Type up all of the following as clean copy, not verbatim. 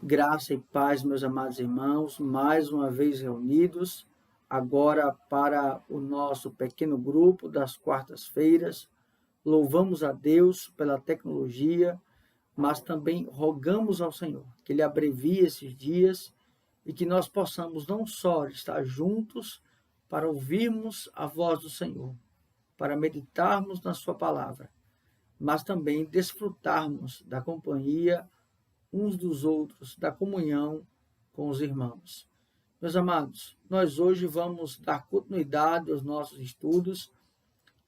Graça e paz, meus amados irmãos, mais uma vez reunidos, agora para o nosso pequeno grupo das quartas-feiras. Louvamos a Deus pela tecnologia, mas também rogamos ao Senhor que Ele abrevie esses dias e que nós possamos não só estar juntos para ouvirmos a voz do Senhor, para meditarmos na Sua palavra, mas também desfrutarmos da companhia uns dos outros, da comunhão com os irmãos. Meus amados, nós hoje vamos dar continuidade aos nossos estudos,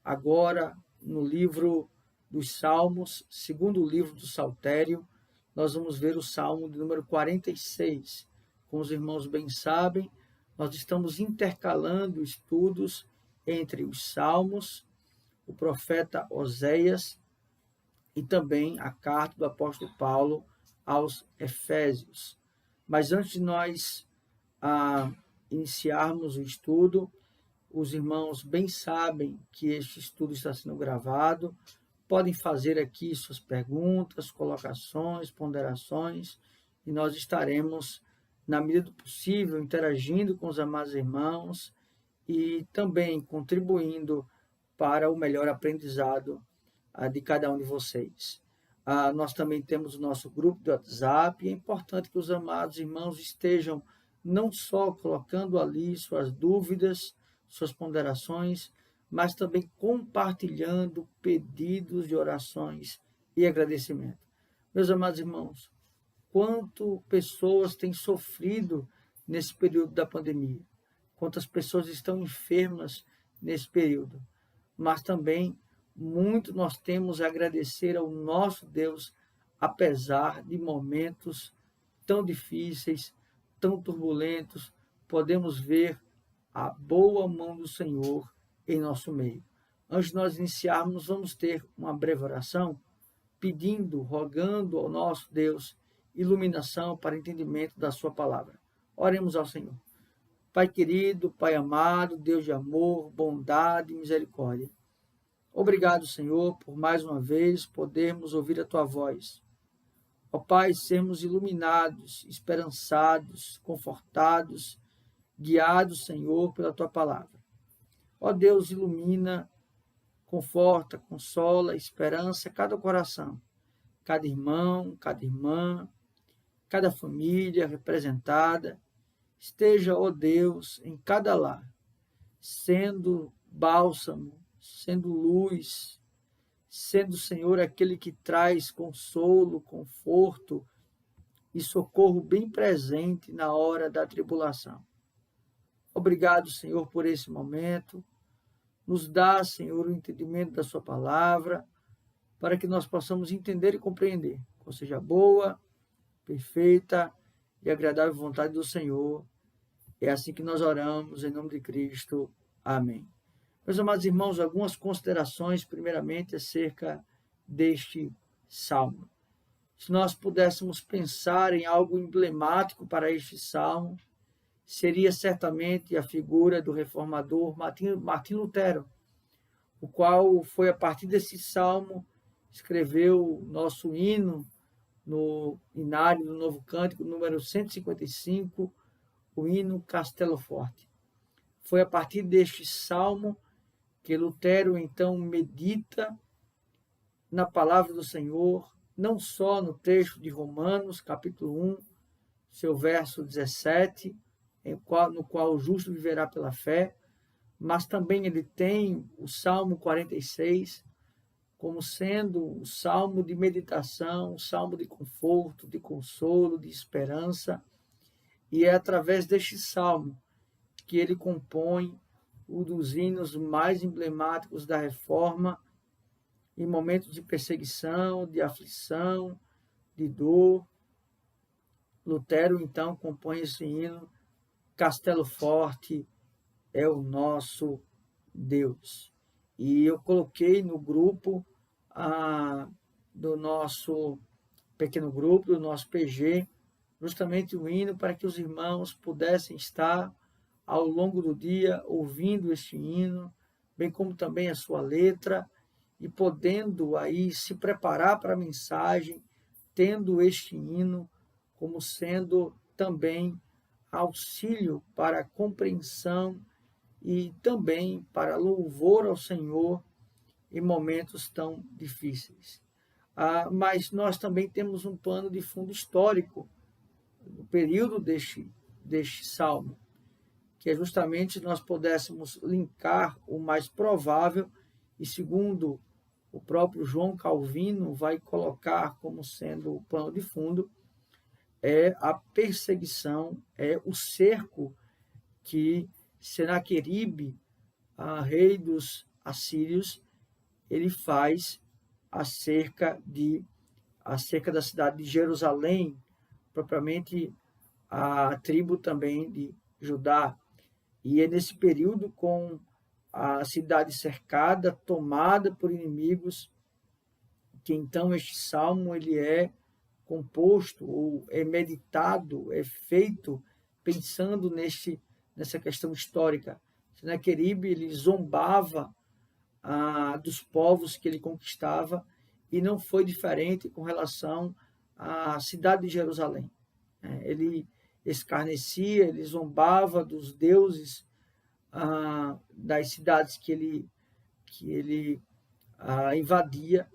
agora no livro dos Salmos, segundo livro do Saltério, nós vamos ver o Salmo de número 46. Como os irmãos bem sabem, nós estamos intercalando estudos entre os Salmos, o profeta Oséias e também a carta do apóstolo Paulo aos Efésios. Mas antes de nós iniciarmos o estudo, os irmãos bem sabem que este estudo está sendo gravado, podem fazer aqui suas perguntas, colocações, ponderações, e nós estaremos, na medida do possível, interagindo com os amados irmãos e também contribuindo para o melhor aprendizado de cada um de vocês. Nós também temos o nosso grupo de WhatsApp, e é importante que os amados irmãos estejam não só colocando ali suas dúvidas, suas ponderações, mas também compartilhando pedidos de orações e agradecimento. Meus amados irmãos, quanto pessoas têm sofrido nesse período da pandemia, quantas pessoas estão enfermas nesse período, mas também muito nós temos a agradecer ao nosso Deus, apesar de momentos tão difíceis, tão turbulentos, podemos ver a boa mão do Senhor em nosso meio. Antes de nós iniciarmos, vamos ter uma breve oração, pedindo, rogando ao nosso Deus iluminação para entendimento da sua palavra. Oremos ao Senhor. Pai querido, Pai amado, Deus de amor, bondade e misericórdia. Obrigado, Senhor, por mais uma vez podermos ouvir a Tua voz. Ó Pai, sermos iluminados, esperançados, confortados, guiados, Senhor, pela Tua palavra. Ó Deus, ilumina, conforta, consola, esperança cada coração, cada irmão, cada irmã, cada família representada. Esteja, ó Deus, em cada lar, sendo bálsamo, sendo luz, sendo, Senhor, aquele que traz consolo, conforto e socorro bem presente na hora da tribulação. Obrigado, Senhor, por esse momento. Nos dá, Senhor, o entendimento da sua palavra, para que nós possamos entender e compreender qual seja a boa, perfeita e agradável vontade do Senhor. É assim que nós oramos, em nome de Cristo. Amém. Meus amados irmãos, algumas considerações, primeiramente, acerca deste salmo. Se nós pudéssemos pensar em algo emblemático para este salmo, seria certamente a figura do reformador Martim Lutero, o qual foi a partir desse salmo escreveu o nosso hino no Inário do Novo Cântico, número 155, o hino Castelo Forte. Foi a partir deste salmo que Lutero, então, medita na palavra do Senhor, não só no texto de Romanos, capítulo 1, seu verso 17, no qual o justo viverá pela fé, mas também ele tem o Salmo 46, como sendo o salmo de meditação, o salmo de conforto, de consolo, de esperança, e é através deste salmo que ele compõe um dos hinos mais emblemáticos da Reforma, em momentos de perseguição, de aflição, de dor. Lutero, então, compõe esse hino, Castelo Forte é o nosso Deus. E eu coloquei no grupo do nosso pequeno grupo, do nosso PG, justamente o hino para que os irmãos pudessem estar ao longo do dia ouvindo este hino, bem como também a sua letra, e podendo aí se preparar para a mensagem, tendo este hino como sendo também auxílio para a compreensão e também para louvor ao Senhor em momentos tão difíceis. Mas nós também temos um pano de fundo histórico no período deste salmo, que é justamente nós pudéssemos linkar o mais provável, e segundo o próprio João Calvino vai colocar como sendo o pano de fundo, é a perseguição, é o cerco que Senaqueribe, rei dos assírios, ele faz acerca da cidade de Jerusalém, propriamente a tribo também de Judá. E é nesse período, com a cidade cercada, tomada por inimigos, que então este salmo ele é composto, ou é meditado, é feito pensando nessa questão histórica. Senaqueribe, ele zombava dos povos que ele conquistava, e não foi diferente com relação à cidade de Jerusalém. Ele escarnecia, ele zombava dos deuses das cidades que ele invadia,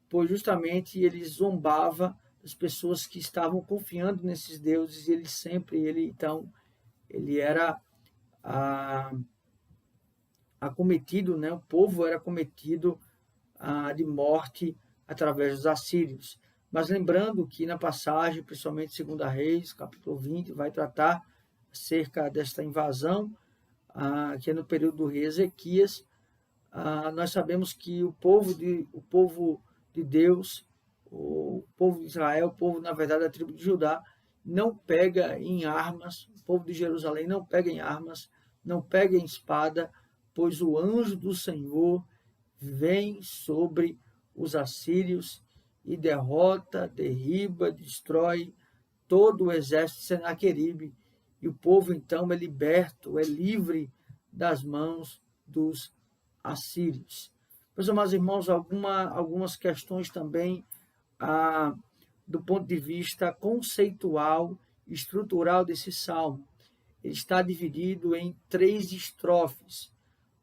pois justamente ele zombava das pessoas que estavam confiando nesses deuses, e ele era acometido, né? O povo era acometido de morte através dos assírios. Mas lembrando que na passagem, principalmente 2 Reis, capítulo 20, vai tratar acerca desta invasão, que é no período do rei Ezequias. Nós sabemos que o povo de Deus, o povo de Israel, o povo, na verdade, da tribo de Judá, não pega em armas, o povo de Jerusalém não pega em armas, não pega em espada, pois o anjo do Senhor vem sobre os assírios e derrota, derriba, destrói todo o exército de Senaqueribe, e o povo então é liberto, é livre das mãos dos assírios. Meus amados irmãos, algumas questões também do ponto de vista conceitual e estrutural desse salmo. Ele está dividido em 3 estrofes,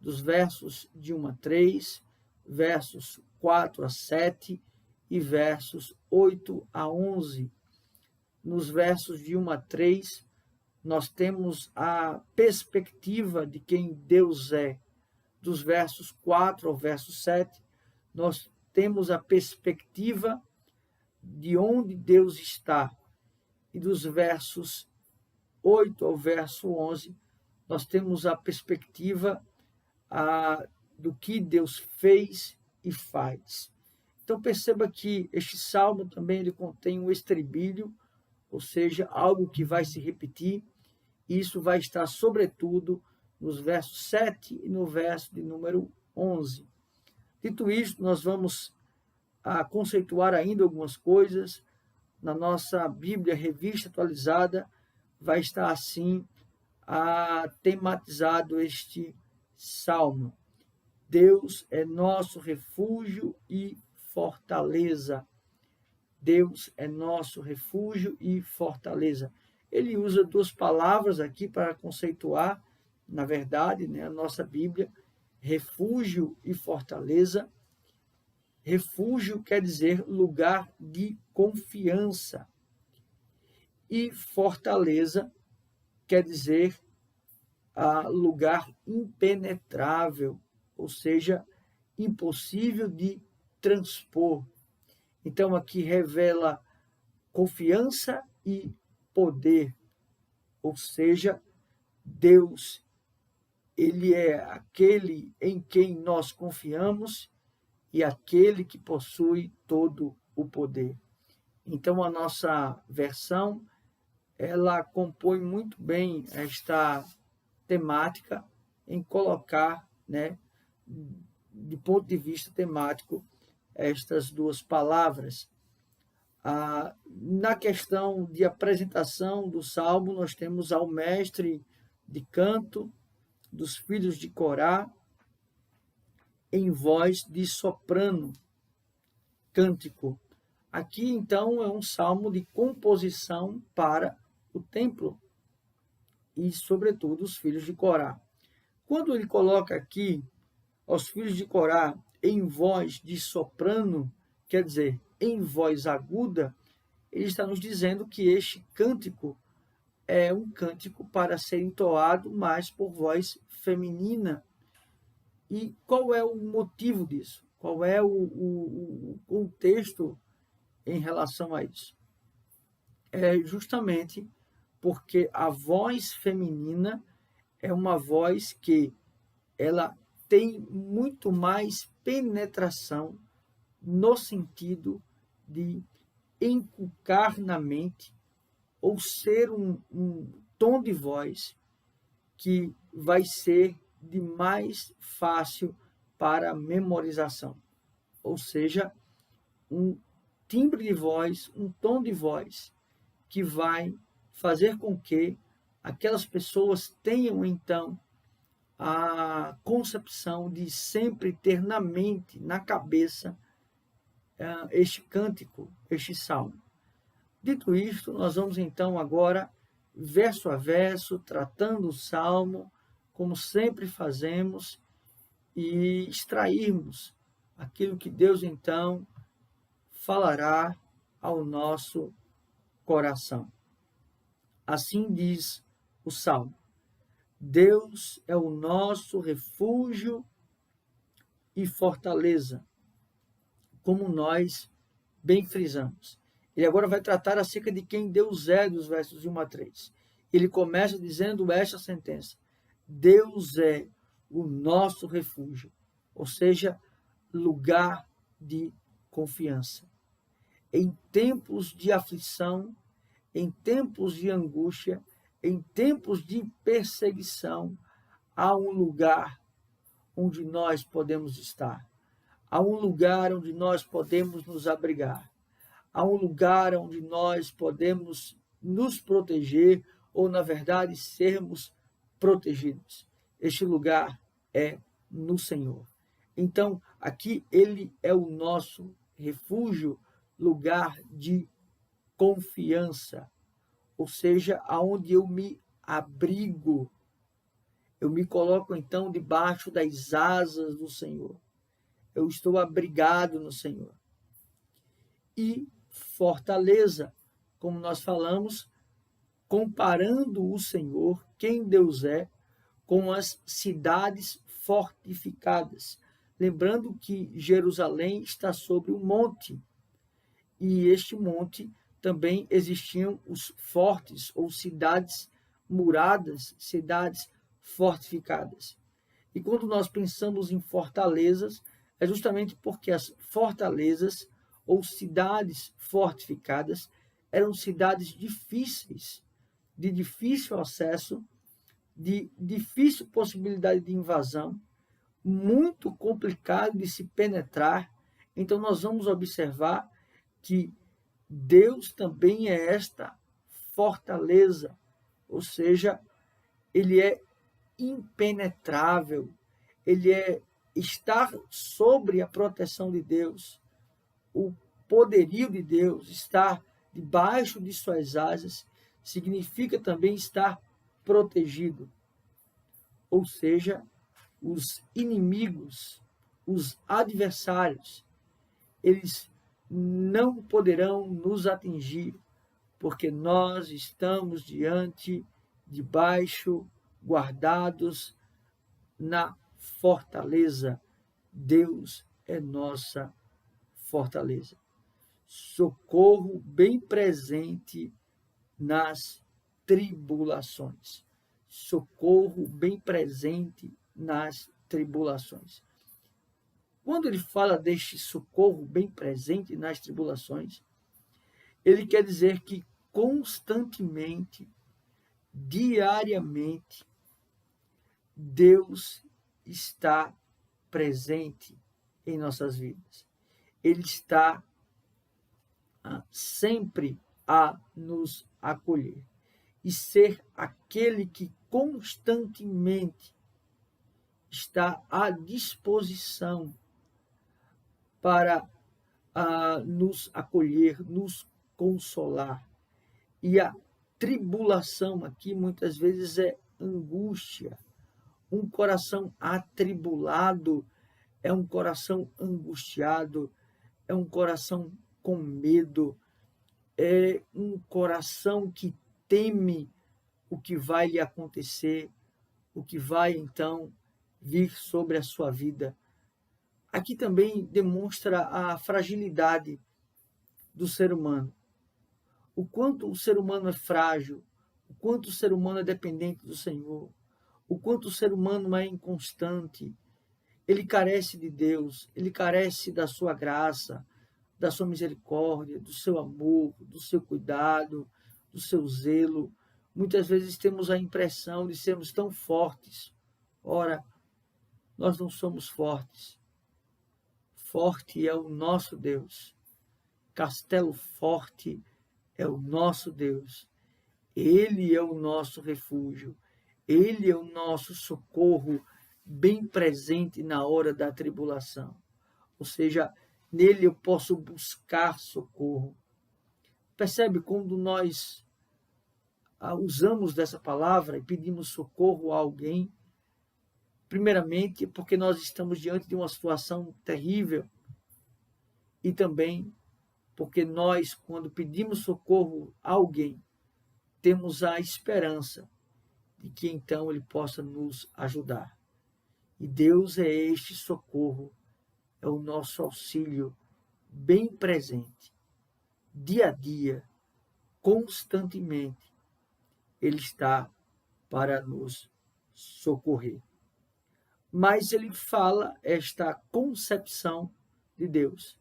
dos versos de 1 a 3, versos 4 a 7 e versos 8 a 11. Nos versos de 1 a 3, nós temos a perspectiva de quem Deus é. Dos versos 4 ao verso 7, nós temos a perspectiva de onde Deus está. E dos versos 8 ao verso 11, nós temos a perspectiva do que Deus fez e faz. Então perceba que este salmo também ele contém um estribilho, ou seja, algo que vai se repetir. Isso vai estar sobretudo nos versos 7 e no verso de número 11. Dito isto, nós vamos conceituar ainda algumas coisas. Na nossa Bíblia Revista Atualizada vai estar assim tematizado este salmo. Deus é nosso refúgio e fortaleza. Deus é nosso refúgio e fortaleza. Ele usa 2 palavras aqui para conceituar, na verdade, né, a nossa Bíblia, refúgio e fortaleza. Refúgio quer dizer lugar de confiança. E fortaleza quer dizer lugar impenetrável, ou seja, impossível de transpor. Então, aqui revela confiança e poder, ou seja, Deus, ele é aquele em quem nós confiamos e aquele que possui todo o poder. Então, a nossa versão, ela compõe muito bem esta temática em colocar, né, de ponto de vista temático, estas 2 palavras. Na questão de apresentação do salmo, nós temos ao mestre de canto dos filhos de Corá em voz de soprano, cântico. Aqui, então, é um salmo de composição para o templo e, sobretudo, os filhos de Corá. Quando ele coloca aqui aos filhos de Corá em voz de soprano, quer dizer, em voz aguda, ele está nos dizendo que este cântico é um cântico para ser entoado mais por voz feminina. E qual é o motivo disso? Qual é o contexto em relação a isso? É justamente porque a voz feminina é uma voz que ela tem muito mais penetração no sentido de inculcar na mente ou ser um tom de voz que vai ser de mais fácil para memorização. Ou seja, um timbre de voz, um tom de voz que vai fazer com que aquelas pessoas tenham, então, a concepção de sempre ter na mente, na cabeça, este cântico, este salmo. Dito isto, nós vamos então agora, verso a verso, tratando o salmo, como sempre fazemos, e extrairmos aquilo que Deus então falará ao nosso coração. Assim diz o salmo: Deus é o nosso refúgio e fortaleza, como nós bem frisamos. Ele agora vai tratar acerca de quem Deus é, dos versos 1 a 3. Ele começa dizendo esta sentença: Deus é o nosso refúgio, ou seja, lugar de confiança. Em tempos de aflição, em tempos de angústia, em tempos de perseguição, há um lugar onde nós podemos estar. Há um lugar onde nós podemos nos abrigar. Há um lugar onde nós podemos nos proteger ou, na verdade, sermos protegidos. Este lugar é no Senhor. Então, aqui ele é o nosso refúgio, lugar de confiança, ou seja, aonde eu me abrigo. Eu me coloco então debaixo das asas do Senhor. Eu estou abrigado no Senhor. E fortaleza, como nós falamos, comparando o Senhor, quem Deus é, com as cidades fortificadas. Lembrando que Jerusalém está sobre um monte, e este monte também existiam os fortes, ou cidades muradas, cidades fortificadas. E quando nós pensamos em fortalezas, é justamente porque as fortalezas ou cidades fortificadas eram cidades difíceis, de difícil acesso, de difícil possibilidade de invasão, muito complicado de se penetrar. Então nós vamos observar que Deus também é esta fortaleza, ou seja, ele é impenetrável, ele é estar sobre a proteção de Deus, o poderio de Deus, estar debaixo de suas asas, significa também estar protegido. Ou seja, os inimigos, os adversários, eles não poderão nos atingir, porque nós estamos debaixo, guardados na fortaleza. Deus é nossa fortaleza. Socorro bem presente nas tribulações. Socorro bem presente nas tribulações. Quando ele fala deste socorro bem presente nas tribulações, ele quer dizer que constantemente, diariamente, Deus está presente em nossas vidas. Ele está sempre a nos acolher e ser aquele que constantemente está à disposição para a nos acolher, nos consolar. E a tribulação aqui muitas vezes é angústia. Um coração atribulado é um coração angustiado, é um coração com medo, é um coração que teme o que vai lhe acontecer, o que vai então vir sobre a sua vida. Aqui também demonstra a fragilidade do ser humano. O quanto o ser humano é frágil, o quanto o ser humano é dependente do Senhor, o quanto o ser humano é inconstante. Ele carece de Deus, ele carece da sua graça, da sua misericórdia, do seu amor, do seu cuidado, do seu zelo. Muitas vezes temos a impressão de sermos tão fortes. Ora, nós não somos fortes. Forte é o nosso Deus. Castelo forte é o nosso Deus. Ele é o nosso refúgio. Ele é o nosso socorro bem presente na hora da tribulação. Ou seja, nele eu posso buscar socorro. Percebe quando nós usamos dessa palavra e pedimos socorro a alguém? Primeiramente, porque nós estamos diante de uma situação terrível e também porque nós, quando pedimos socorro a alguém, temos a esperança de que então ele possa nos ajudar. E Deus é este socorro, é o nosso auxílio bem presente, dia a dia, constantemente, ele está para nos socorrer. Mas ele fala esta concepção de Deus.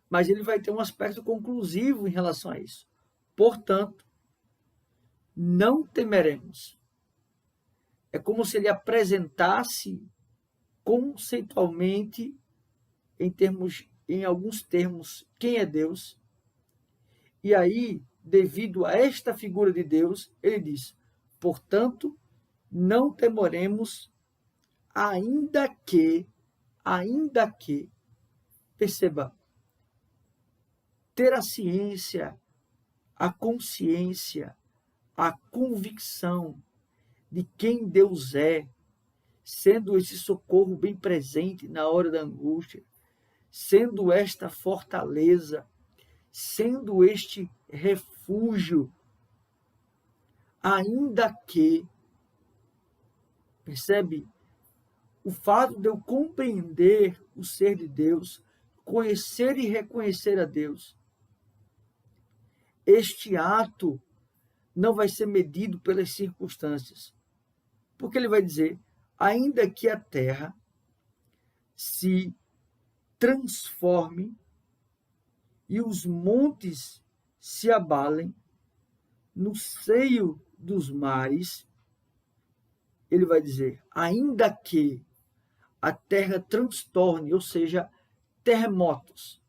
Mas ele vai ter um aspecto conclusivo em relação a isso. Portanto, não temeremos. É como se ele apresentasse conceitualmente, em alguns termos, quem é Deus. E aí, devido a esta figura de Deus, ele diz: portanto, não temeremos, ainda que, perceba, ter a ciência, a consciência, a convicção de quem Deus é, sendo esse socorro bem presente na hora da angústia, sendo esta fortaleza, sendo este refúgio, ainda que, percebe, o fato de eu compreender o ser de Deus, conhecer e reconhecer a Deus, este ato não vai ser medido pelas circunstâncias, porque ele vai dizer, ainda que a terra se transforme e os montes se abalem no seio dos mares, ele vai dizer, ainda que a terra transtorne, ou seja, terremotos.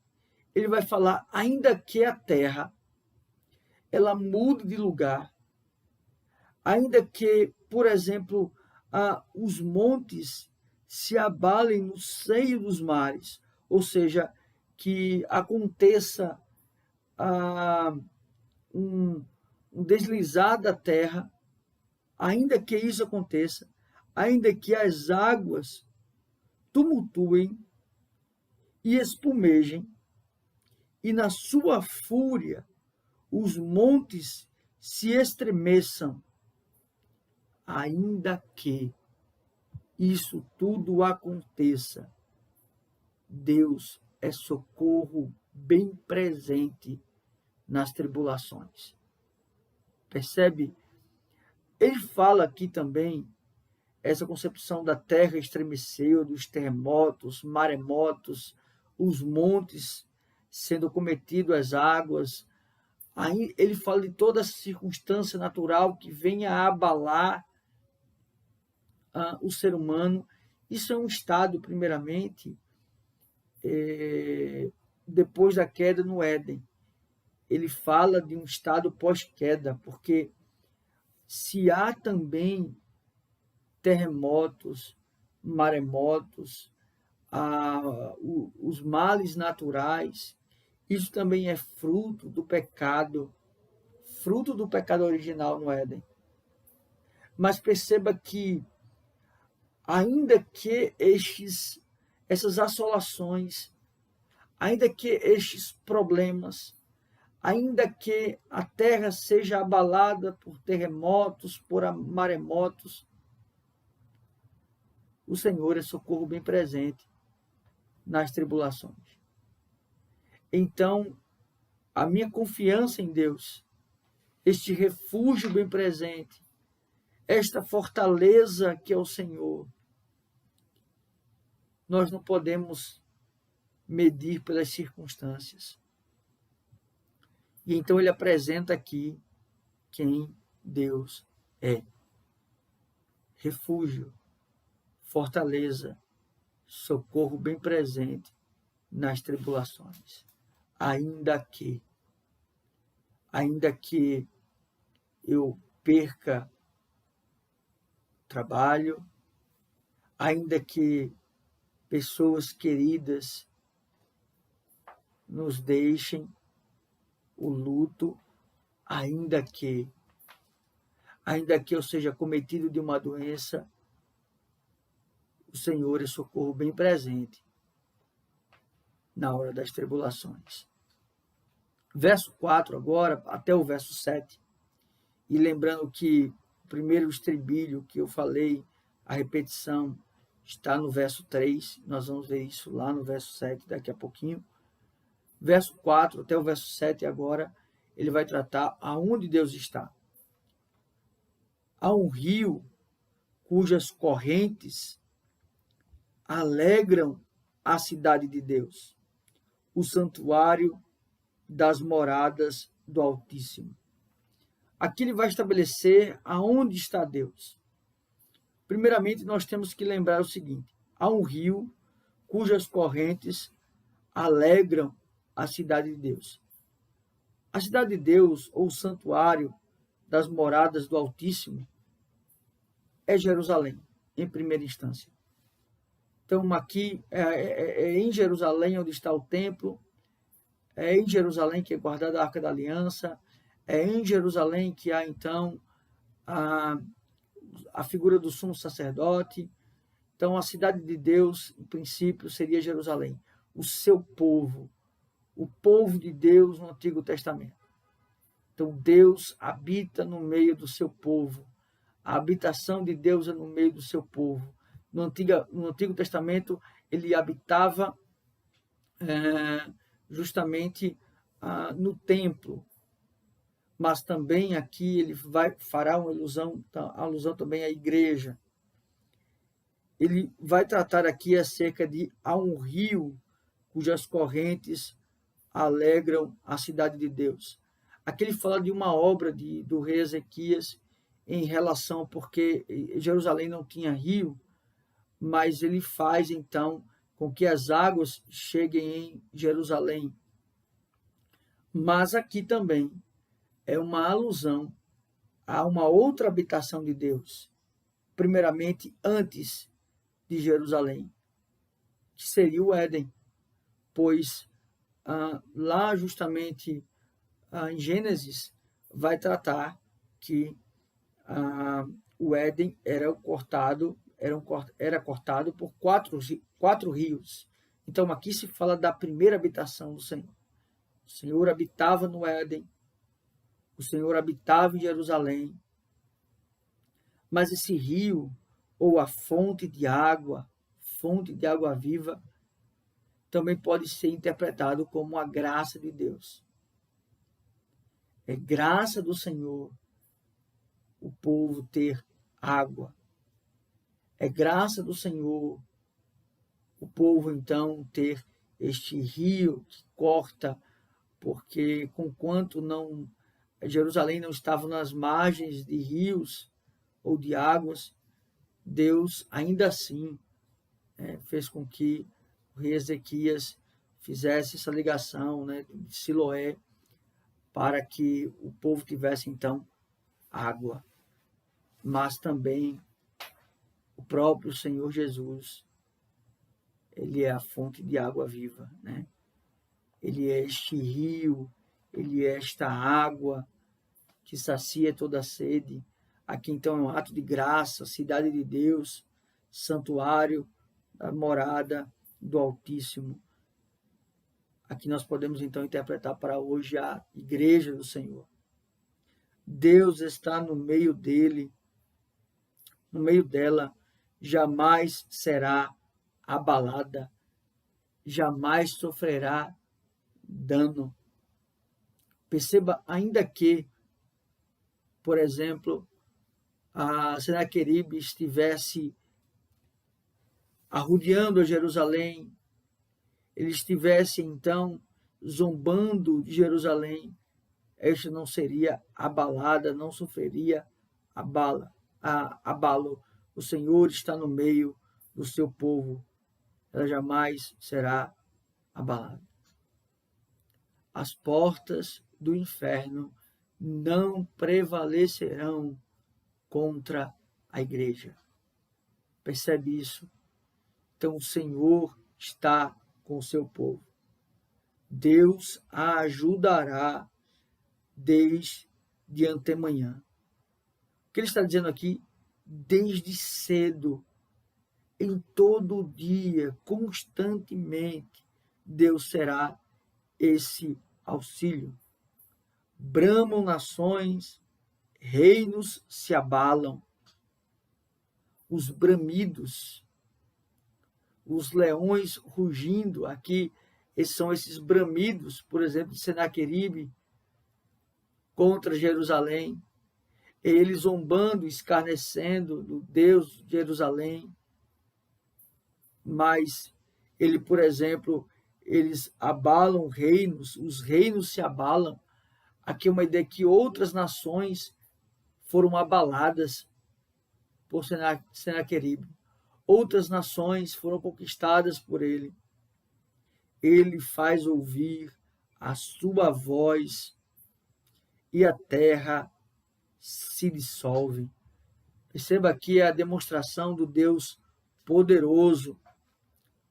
Ele vai falar, ainda que a terra ela mude de lugar, ainda que, por exemplo, os montes se abalem no seio dos mares, ou seja, que aconteça um deslizar da terra, ainda que isso aconteça, ainda que as águas tumultuem e espumejem, e na sua fúria os montes se estremeçam, ainda que isso tudo aconteça, Deus é socorro bem presente nas tribulações. Percebe? Ele fala aqui também essa concepção da terra estremeceu, dos terremotos, maremotos, os montes sendo cometidos as águas. Aí ele fala de toda essa circunstância natural que venha a abalar o ser humano. Isso é um estado, primeiramente, depois da queda no Éden. Ele fala de um estado pós-queda, porque se há também terremotos, maremotos, os males naturais Isso também é fruto do pecado original no Éden. Mas perceba que, ainda que essas assolações, ainda que estes problemas, ainda que a terra seja abalada por terremotos, por maremotos, o Senhor é socorro bem presente nas tribulações. Então, a minha confiança em Deus, este refúgio bem presente, esta fortaleza que é o Senhor, nós não podemos medir pelas circunstâncias. E então ele apresenta aqui quem Deus é. Refúgio, fortaleza, socorro bem presente nas tribulações. Ainda que eu perca trabalho, ainda que pessoas queridas nos deixem, o luto, ainda que eu seja cometido de uma doença, o Senhor é socorro bem presente na hora das tribulações. Verso 4 agora, até o verso 7. E lembrando que o primeiro estribilho que eu falei, a repetição, está no verso 3. Nós vamos ver isso lá no verso 7 daqui a pouquinho. Verso 4 até o verso 7 agora, ele vai tratar aonde Deus está. Há um rio cujas correntes alegram a cidade de Deus, o santuário das moradas do Altíssimo. Aqui ele vai estabelecer aonde está Deus. Primeiramente, nós temos que lembrar o seguinte: há um rio cujas correntes alegram a cidade de Deus. A cidade de Deus, ou o santuário das moradas do Altíssimo, é Jerusalém, em primeira instância. Então, aqui é em Jerusalém onde está o templo, é em Jerusalém que é guardada a Arca da Aliança, é em Jerusalém que há, então, a figura do sumo sacerdote. Então, a cidade de Deus, em princípio, seria Jerusalém. O seu povo, o povo de Deus no Antigo Testamento. Então, Deus habita no meio do seu povo. A habitação de Deus é no meio do seu povo. No Antigo Testamento, ele habitava justamente no templo, mas também aqui ele fará uma alusão também à igreja. Ele vai tratar aqui acerca de há um rio cujas correntes alegram a cidade de Deus. Aqui ele fala de uma obra do rei Ezequias em relação, porque Jerusalém não tinha rio, mas ele faz então com que as águas cheguem em Jerusalém. Mas aqui também é uma alusão a uma outra habitação de Deus, primeiramente antes de Jerusalém, que seria o Éden, pois lá justamente em Gênesis vai tratar que o Éden era cortado por quatro rios. Então aqui se fala da primeira habitação do Senhor. O Senhor habitava no Éden, o Senhor habitava em Jerusalém, mas esse rio, ou a fonte de água viva, também pode ser interpretado como a graça de Deus. É graça do Senhor o povo ter água. É graça do Senhor o povo, então, ter este rio que corta, porque conquanto Jerusalém não estava nas margens de rios ou de águas, Deus ainda assim fez com que o rei Ezequias fizesse essa ligação de Siloé para que o povo tivesse então água. Mas também o próprio Senhor Jesus, ele é a fonte de água viva, né? Ele é este rio, ele é esta água que sacia toda a sede. Aqui então é um ato de graça, cidade de Deus, santuário da morada do Altíssimo. Aqui nós podemos então interpretar para hoje a igreja do Senhor. Deus está no meio dele, no meio dela, jamais será abalada, jamais sofrerá dano. Perceba, ainda que, por exemplo, a Senaqueribe estivesse arrodeando a Jerusalém, ele estivesse então zombando de Jerusalém, esta não seria abalada, não sofreria abalo. O Senhor está no meio do seu povo, ela jamais será abalada. As portas do inferno não prevalecerão contra a igreja. Percebe isso? Então o Senhor está com o seu povo. Deus a ajudará desde antemanhã. O que ele está dizendo aqui? Desde cedo, em todo o dia, constantemente, Deus será esse auxílio. Bramam nações, reinos se abalam. Os bramidos, os leões rugindo, aqui são esses bramidos, por exemplo, de Senaqueribe contra Jerusalém, eles zombando, escarnecendo do Deus de Jerusalém, mas ele, por exemplo, eles abalam reinos, os reinos se abalam. Aqui é uma ideia que outras nações foram abaladas por Senaqueribe. Outras nações foram conquistadas por ele. Ele faz ouvir a sua voz e a terra se dissolve. Perceba aqui a demonstração do Deus poderoso,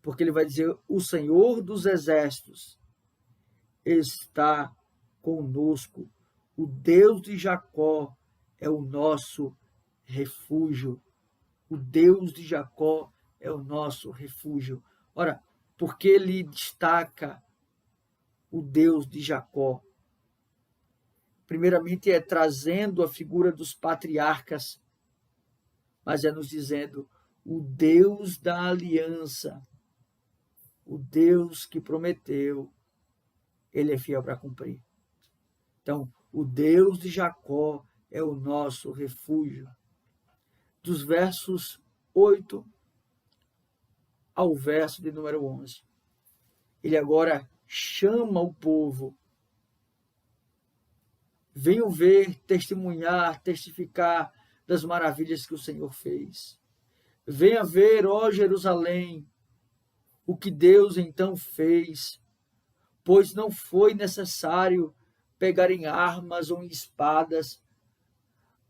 porque ele vai dizer: o Senhor dos exércitos está conosco. O Deus de Jacó é o nosso refúgio. O Deus de Jacó é o nosso refúgio. Ora, por que ele destaca o Deus de Jacó? Primeiramente é trazendo a figura dos patriarcas, mas é nos dizendo o Deus da aliança, o Deus que prometeu, ele é fiel para cumprir. Então, o Deus de Jacó é o nosso refúgio. Dos versos 8 ao verso de número 11. Ele agora chama o povo. Venham ver, testemunhar, testificar das maravilhas que o Senhor fez. Venha ver, ó Jerusalém, o que Deus então fez, pois não foi necessário pegar em armas ou em espadas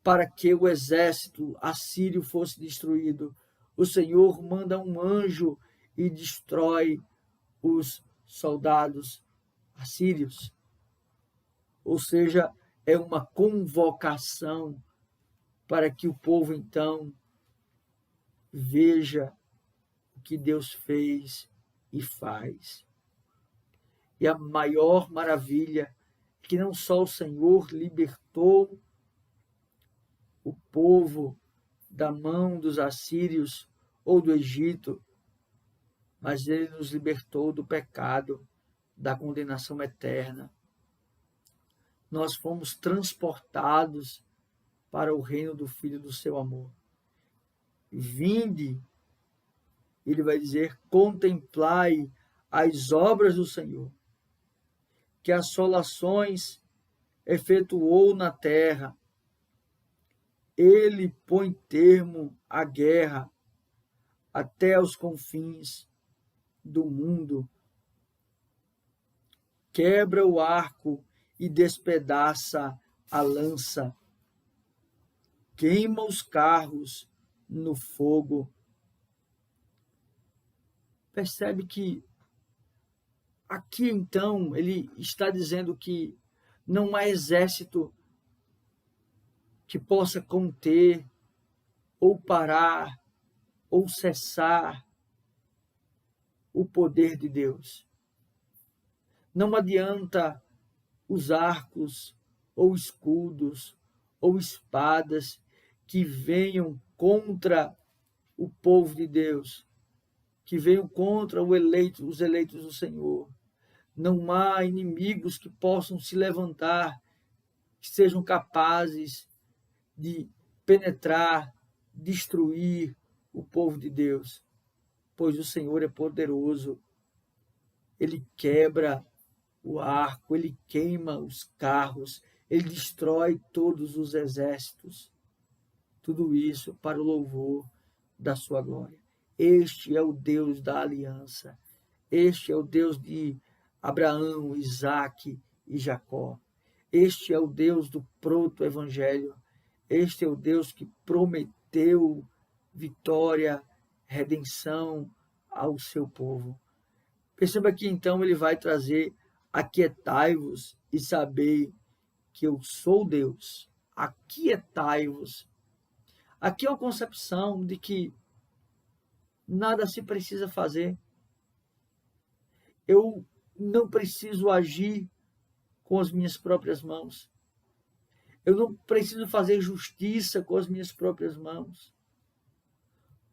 para que o exército assírio fosse destruído. O Senhor manda um anjo e destrói os soldados assírios. Ou seja, é uma convocação para que o povo então veja o que Deus fez e faz. E a maior maravilha é que não só o Senhor libertou o povo da mão dos assírios ou do Egito, mas ele nos libertou do pecado, da condenação eterna. Nós fomos transportados para o reino do Filho do seu amor. Vinde, ele vai dizer, contemplai as obras do Senhor, que assolações efetuou na terra. Ele põe termo à guerra até aos confins do mundo. Quebra o arco e despedaça a lança. Queima os carros no fogo. Percebe que Aqui, então, ele está dizendo que não há exército que possa conter, ou parar, ou cessar o poder de Deus. Não adianta os arcos, ou escudos, ou espadas que venham contra o povo de Deus, que venham contra os eleitos do Senhor. Não há inimigos que possam se levantar, que sejam capazes de penetrar, destruir o povo de Deus, pois o Senhor é poderoso. Ele quebra o arco, ele queima os carros, ele destrói todos os exércitos. Tudo isso para o louvor da sua glória. Este é o Deus da aliança. Este é o Deus de Abraão, Isaque e Jacó. Este é o Deus do proto-evangelho. Este é o Deus que prometeu vitória, redenção ao seu povo. Perceba que então ele vai trazer: aquietai-vos e sabei que eu sou Deus. Aquietai-vos. Aqui é a concepção de que nada se precisa fazer. Eu não preciso agir com as minhas próprias mãos. Eu não preciso fazer justiça com as minhas próprias mãos.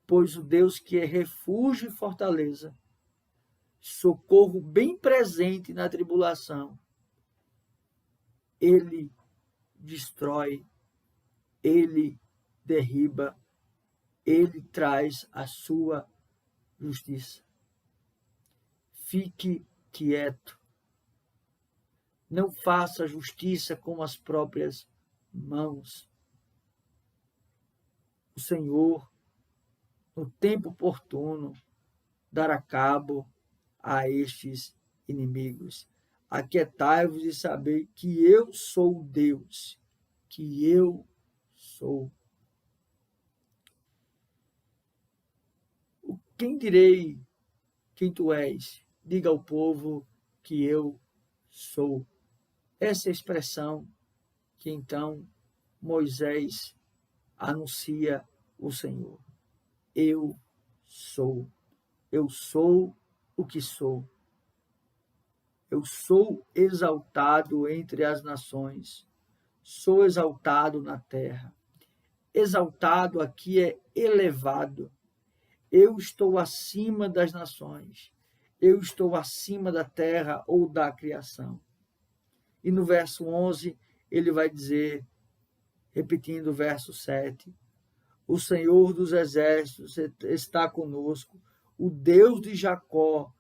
Pois o Deus que é refúgio e fortaleza, socorro bem presente na tribulação, ele destrói, ele derriba, ele traz a sua justiça. Fique quieto. Não faça justiça com as próprias mãos. O Senhor, no tempo oportuno, dará cabo a estes inimigos. Aquietai-vos e sabei que eu sou Deus, que eu sou. Quem direi quem tu és? Diga ao povo que eu sou. Essa é a expressão que então Moisés anuncia o Senhor. Eu sou. Eu sou o que sou. Eu sou exaltado entre as nações. Sou exaltado na terra. Exaltado aqui é elevado. Eu estou acima das nações. Eu estou acima da terra ou da criação. E no verso 11, ele vai dizer, repetindo o verso 7, o Senhor dos exércitos está conosco, o Deus de Jacó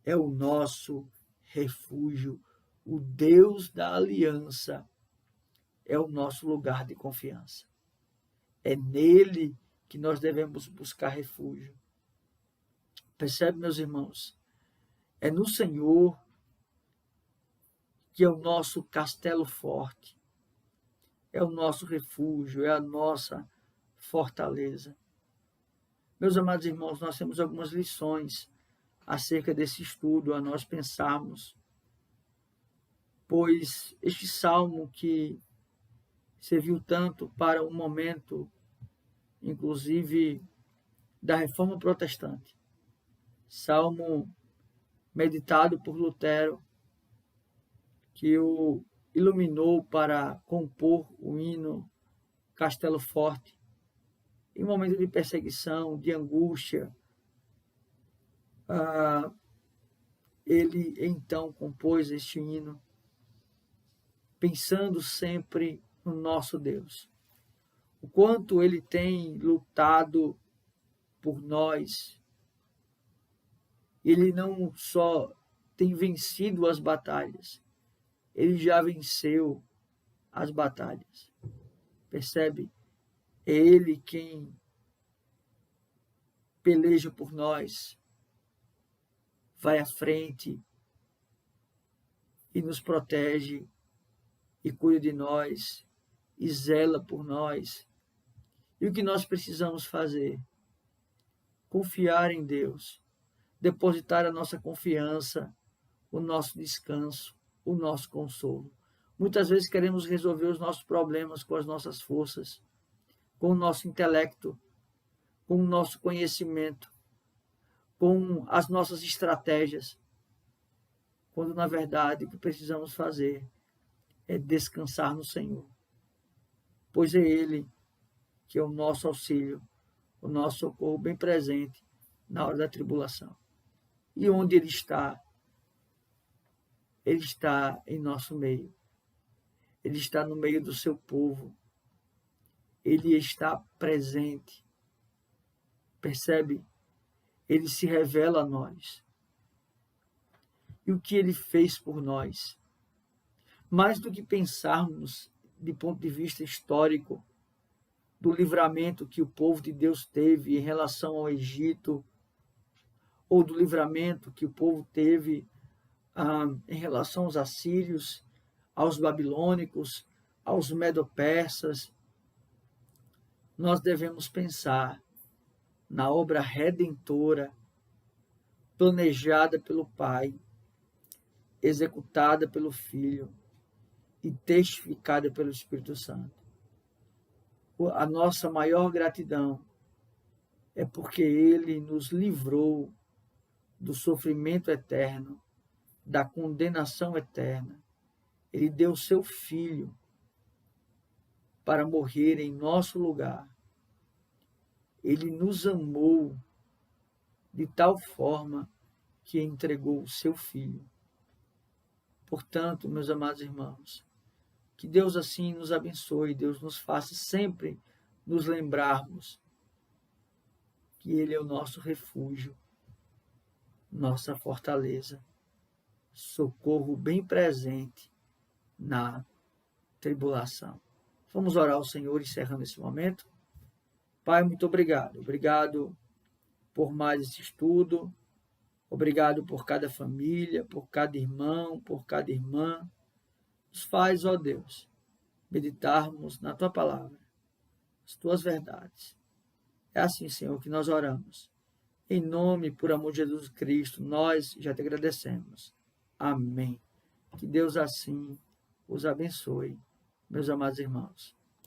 é o nosso refúgio, o Deus da aliança é o nosso lugar de confiança. É nele que nós devemos buscar refúgio. Percebe, meus irmãos? É no Senhor que é o nosso castelo forte, é o nosso refúgio, é a nossa fortaleza. Meus amados irmãos, nós temos algumas lições acerca desse estudo, a nós pensarmos, pois este salmo que serviu tanto para um momento, inclusive, da Reforma Protestante, salmo meditado por Lutero, que o iluminou para compor o hino Castelo Forte, em momento de perseguição, de angústia, ele então compôs este hino, pensando sempre no nosso Deus, o quanto ele tem lutado por nós. Ele não só tem vencido as batalhas, ele já venceu as batalhas. Percebe? É ele quem peleja por nós, vai à frente e nos protege e cuida de nós e zela por nós. E o que nós precisamos fazer? Confiar em Deus, depositar a nossa confiança o nosso descanso, o nosso consolo. Muitas vezes queremos resolver os nossos problemas com as nossas forças, com o nosso intelecto, com o nosso conhecimento, com as nossas estratégias, quando na verdade o que precisamos fazer é descansar no Senhor, pois é Ele que é o nosso auxílio, o nosso socorro bem presente na hora da tribulação. E onde Ele está em nosso meio. Ele está no meio do seu povo. Ele está presente. Percebe? Ele se revela a nós. E o que Ele fez por nós? Mais do que pensarmos, de ponto de vista histórico, do livramento que o povo de Deus teve em relação ao Egito, ou do livramento que o povo teve em relação aos assírios, aos babilônicos, aos medo-persas, nós devemos pensar na obra redentora, planejada pelo Pai, executada pelo Filho e testificada pelo Espírito Santo. A nossa maior gratidão é porque Ele nos livrou do sofrimento eterno, da condenação eterna. Ele deu seu Filho para morrer em nosso lugar. Ele nos amou de tal forma que entregou o seu Filho. Portanto, meus amados irmãos, que Deus assim nos abençoe, Deus nos faça sempre nos lembrarmos que Ele é o nosso refúgio, nossa fortaleza, socorro bem presente na tribulação. Vamos orar ao Senhor encerrando esse momento. Pai, muito obrigado. Obrigado por mais esse estudo. Obrigado por cada família, por cada irmão, por cada irmã. Nos faz, ó Deus, meditarmos na Tua palavra, as Tuas verdades. É assim, Senhor, que nós oramos. Em nome, por amor de Jesus Cristo, nós já te agradecemos. Amém. Que Deus assim os abençoe, meus amados irmãos.